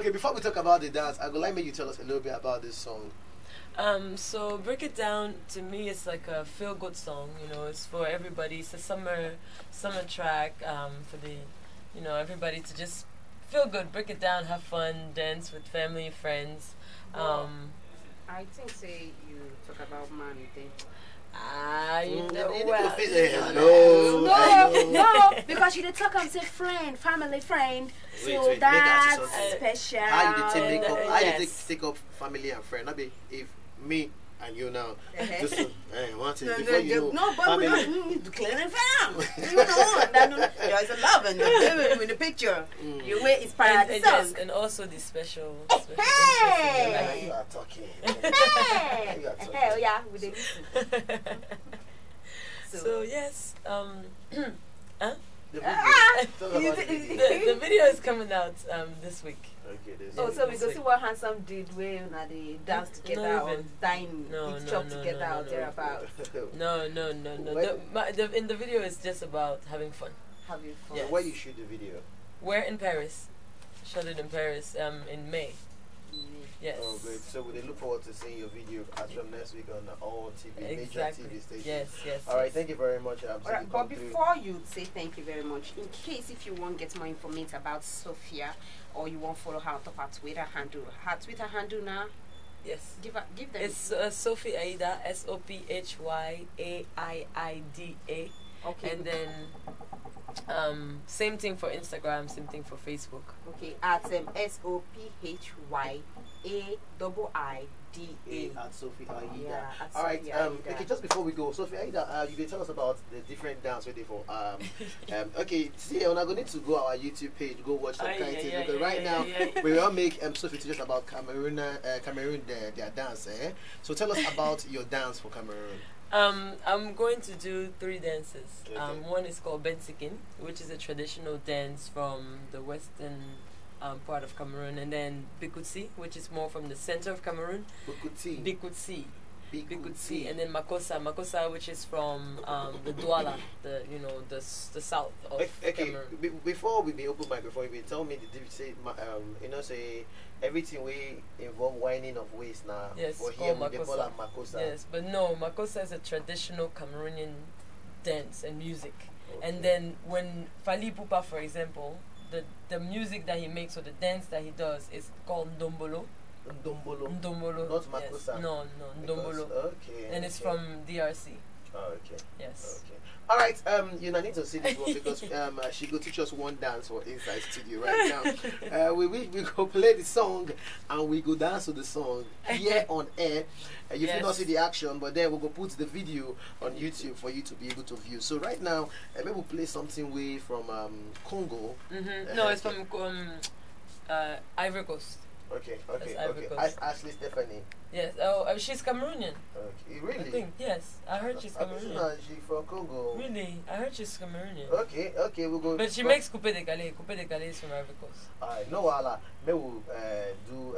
Okay, before we talk about the dance, I would like you to tell us a little bit about this song. So Break It Down to me it's like a feel good song, you know, it's for everybody. It's a summer track, for the everybody to just feel good, break it down, have fun, dance with family, friends. I think say you talk about man thing. You know No, because she did talk and say friend, family friend. So that's special. How you did take up? How you take up family and friend? Not be if me and you now. Just one thing before you know. No, but we don't need to clean it fam. You know that there's a love in the picture. You way is part of the song. Yes, and also the special. Hey, you are talking. Hey, hell yeah, we did. So yes, The the video is coming out this week. Okay, so we go see what Handsome did when they dance together or dine, eat chop together or thereabouts. No. In the video, it's just about having fun. Having fun. Yes. Where you shoot the video? We're in Paris. Shot it in Paris in May. Yes. Oh, great. So we look forward to seeing your video as from next week on all TV, exactly. major TV stations. Yes. All right, thank you very much. Right, but before you say thank you very much, in case if you want to get more information about Sophia or you want to follow her on top of Twitter handle, her Twitter handle now. Yes. Give them. It's Sophy Aiida, SOPHYAIIDA. Okay. And then same thing for Instagram, same thing for Facebook. Okay, at SOPHYAIIDA. At Sophy Aiida. Yeah, at all right. Sophy Aiida. Okay, just before we go, Sophy Aiida, you can tell us about the different dance we're for. Okay, see, we're not going to go our YouTube page, go watch some kind of thing because right now we will make Sophy teach us about Cameroon, their dance. So tell us about your dance for Cameroon. I'm going to do 3 dances. Okay. One is called Bensikin, which is a traditional dance from the western part of Cameroon, and then Bikutsi, which is more from the center of Cameroon. Bikutsi, and then Makossa, which is from the Douala, the south of Cameroon. Before we be open microphone, you tell me the say say everything we involve winding of waist now. Yes, for here we call it Makossa. Yes, but no, Makossa is a traditional Cameroonian dance and music. Okay. And then when Fali Pupa, for example, the music that he makes or the dance that he does is called Ndombolo. Ndombolo. Not Makossa. Yes. No, Ndombolo. Okay. And it's from DRC. Oh, okay. Yes. Okay. All right. You need to see this one because she go teach us one dance for inside studio right now. We go play the song and we go dance to the song here on air. You will not see the action, but then we'll go put the video on YouTube for you to be able to view. So right now, maybe we'll play something way from Congo. No, it's from Ivory Coast. Okay. Ashley Stephanie. Yes. Oh, she's Cameroonian. Okay, really? I think yes. I heard she's Cameroonian. She's from Congo. Really? I heard she's Cameroonian. Okay, we'll go. But she makes coupé décalé. Coupé décalé is from Ivory Coast. No, maybe we'll do